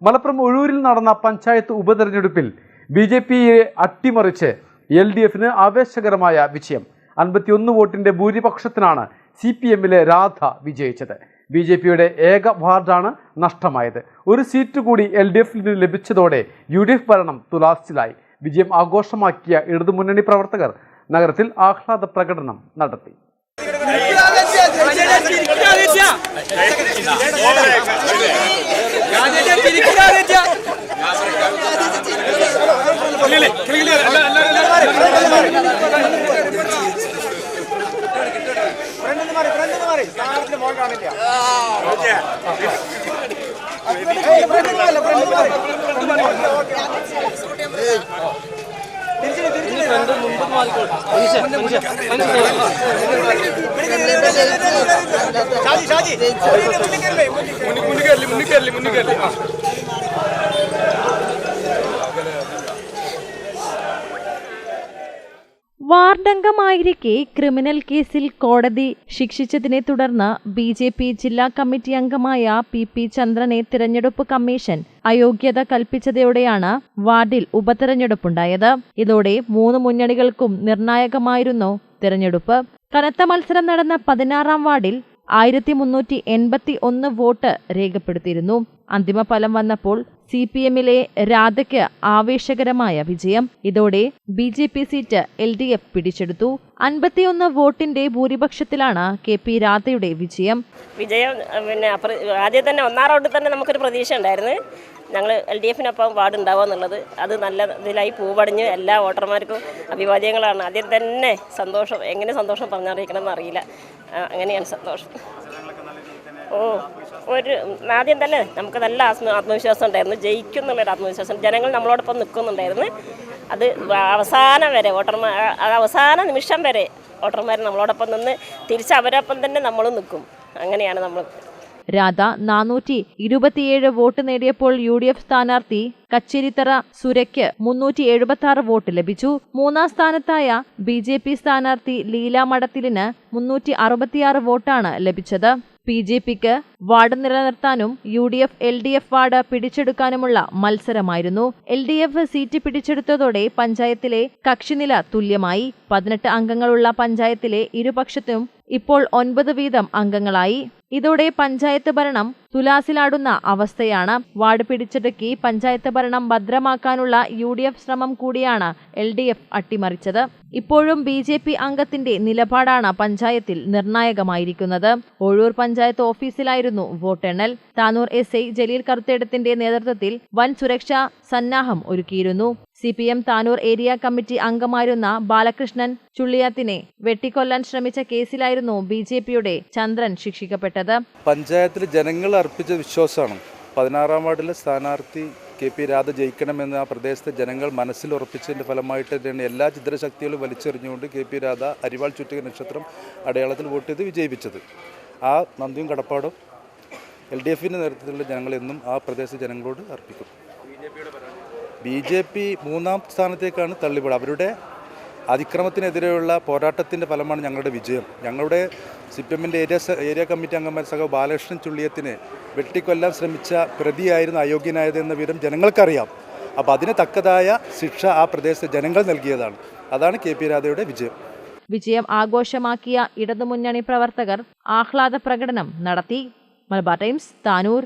മലപ്പുറം ഒഴൂരിൽ നടന്ന പഞ്ചായത്ത് ഉപതെരഞ്ഞെടുപ്പിൽ BJPയെ അട്ടിമറിച്ച് LDFന് ആവേശകരമായ വിജയം. 51 വോട്ടിന്റെ ഭൂരിപക്ഷത്തിനാണ് CPMലെ രാധ വിജയിച്ചത്. BJPയുടെ ഏക വാർഡാണ് നഷ്ടമായത്. ഒരു സീറ്റ് കൂടി LDFന് ലഭിച്ചതോടെ UDF ഭരണം തുലാസിലായി. വിജയം ആഘോഷമാക്കിയ ഇടതുമുന്നണി പ്രവർത്തകർ നഗരത്തിൽ ആഹ്ലാദ പ്രകടനം നടത്തി. വാർഡംഗമായിരിക്കെ ക്രിമിനൽ കേസിൽ കോടതി ശിക്ഷിച്ചതിനെ തുടർന്ന് BJP ജില്ലാ കമ്മിറ്റി അംഗമായ PP ചന്ദ്രനെ തിരഞ്ഞെടുപ്പ് കമ്മീഷൻ അയോഗ്യത കൽപ്പിച്ചതോടെയാണ് വാർഡിൽ ഉപതെരഞ്ഞെടുപ്പുണ്ടായത്. ഇതോടെ 3 മുന്നണികൾക്കും നിർണായകമായിരുന്നു തിരഞ്ഞെടുപ്പ്. കനത്ത മത്സരം നടന്ന 16-ാം വാർഡിൽ 1381 വോട്ട് രേഖപ്പെടുത്തിയിരുന്നു. അന്തിമ ഫലം വന്നപ്പോൾ CPMലെ രാധയ്ക്ക് ആവേശകരമായ വിജയം. ഇതോടെ BJP സീറ്റ് LDF പിടിച്ചെടുത്തു. 51 വോട്ടിന്റെ ഭൂരിപക്ഷത്തിലാണ് KP രാധയുടെ വിജയം. ആദ്യം തന്നെ 1-ാം റൗണ്ടിൽ തന്നെ നമുക്കൊരു പ്രതീക്ഷ ഉണ്ടായിരുന്നു. ഞങ്ങൾ LDFനൊപ്പം വാർഡ് ഉണ്ടാവുക എന്നുള്ളത്. അത് നല്ല ഇതിലായി പൂവടഞ്ഞ് എല്ലാ വോട്ടർമാർക്കും അഭിവാദ്യങ്ങളാണ്. ആദ്യം തന്നെ സന്തോഷം, എങ്ങനെ സന്തോഷം പറഞ്ഞറിയിക്കണമെന്ന് അറിയില്ല. അങ്ങനെയാണ് സന്തോഷം. ആദ്യം തന്നെ നമുക്ക് നല്ല ആത്മവിശ്വാസം ഉണ്ടായിരുന്നു. ജയിക്കും എന്നുള്ളൊരു ആത്മവിശ്വാസം. ജനങ്ങൾ നമ്മളോടൊപ്പം നിൽക്കുന്നുണ്ടായിരുന്നു. അത് അവസാനം വരെ അവസാന നിമിഷം വരെ വോട്ടർമാർ നമ്മളോടൊപ്പം നിന്ന് തിരിച്ച് അവരൊപ്പം തന്നെ നമ്മളും നിൽക്കും. അങ്ങനെയാണ് നമ്മൾ. രാധ 427 വോട്ട് നേടിയപ്പോൾ UDF സ്ഥാനാർത്ഥി കച്ചേരിത്തറ സുരയ്ക്ക് 376 വോട്ട് ലഭിച്ചു. 3-ാം സ്ഥാനത്തായ BJP സ്ഥാനാർത്ഥി ലീല മഠത്തിലിന് 366 വോട്ടാണ് ലഭിച്ചത്. BJPക്ക് വാർഡ് നിലനിർത്താനും UDF LDF വാർഡ് പിടിച്ചെടുക്കാനുമുള്ള മത്സരമായിരുന്നു. LDF സീറ്റ് പിടിച്ചെടുത്തതോടെ പഞ്ചായത്തിലെ കക്ഷിനില തുല്യമായി. 18 അംഗങ്ങളുള്ള പഞ്ചായത്തിലെ ഇരുപക്ഷത്തും ഇപ്പോൾ 9 വീതം അംഗങ്ങളായി. ഇതോടെ പഞ്ചായത്ത് ഭരണം തുലാസിലാടുന്ന അവസ്ഥയാണ്. വാർഡ് പിടിച്ചെടുക്കി പഞ്ചായത്ത് ഭരണം ഭദ്രമാക്കാനുള്ള UDF ശ്രമം കൂടിയാണ് LDF അട്ടിമറിച്ചത്. ഇപ്പോഴും BJP അംഗത്തിന്റെ നിലപാടാണ് പഞ്ചായത്തിൽ നിർണായകമായിരിക്കുന്നത്. ഒഴൂർ പഞ്ചായത്ത് ഓഫീസിലായിരുന്നു വോട്ടെണ്ണൽ. താനൂർ SI ജലീൽ കറുത്തേടത്തിന്റെ നേതൃത്വത്തിൽ വൻ സുരക്ഷാ സന്നാഹം ഒരുക്കിയിരുന്നു. CPM താനൂർ ഏരിയ കമ്മിറ്റി അംഗമായിരുന്ന ബാലകൃഷ്ണൻ ചുള്ളിയാത്തിനെ വെട്ടിക്കൊല്ലാൻ ശ്രമിച്ച കേസിലായിരുന്നു BJPയുടെ ചന്ദ്രൻ ശിക്ഷിക്കപ്പെട്ടത്. പഞ്ചായത്തിൽ ജനങ്ങൾ അർപ്പിച്ച വിശ്വാസമാണ് 16-ാം വാർഡിലെ സ്ഥാനാർത്ഥി KP രാധ ജയിക്കണമെന്ന് ആ പ്രദേശത്തെ ജനങ്ങൾ മനസ്സിൽ ഉറപ്പിച്ചതിൻ്റെ ഫലമായിട്ട് തന്നെയാണ് എല്ലാ ചിദ്രശക്തികളും വലിച്ചെറിഞ്ഞുകൊണ്ട് KP രാധ അരിവാൾ ചുറ്റിക നക്ഷത്രം അടയാളത്തിൽ വോട്ട് ചെയ്ത് വിജയിപ്പിച്ചത്. ആ നന്ദിയും കടപ്പാടും LDFിൻ്റെ നേതൃത്വത്തിലുള്ള ജനങ്ങൾ എന്നും ആ പ്രദേശത്തെ ജനങ്ങളോട് അർപ്പിക്കും. BJP 3-ാം സ്ഥാനത്തേക്കാണ് തള്ളിവിടുക. അവരുടെ അതിക്രമത്തിനെതിരെയുള്ള പോരാട്ടത്തിൻ്റെ ഫലമാണ് ഞങ്ങളുടെ വിജയം. ഞങ്ങളുടെ CPMൻ്റെ ഏരിയ കമ്മിറ്റി അംഗമായ സഖാവ് ബാലകൃഷ്ണൻ ചുള്ളിയത്തിനെ വെട്ടിക്കൊല്ലാൻ ശ്രമിച്ച പ്രതിയായിരുന്നു അയോഗ്യനായതെന്ന വിവരം ജനങ്ങൾക്കറിയാം. അപ്പോൾ അതിന് തക്കതായ ശിക്ഷ ആ പ്രദേശത്തെ ജനങ്ങൾ നൽകിയതാണ്. അതാണ് KP രാധയുടെ വിജയം. വിജയം ആഘോഷമാക്കിയ ഇടതുമുന്നണി പ്രവർത്തകർ ആഹ്ലാദ പ്രകടനം നടത്തി. മലബാർ ടൈംസ്, താനൂർ.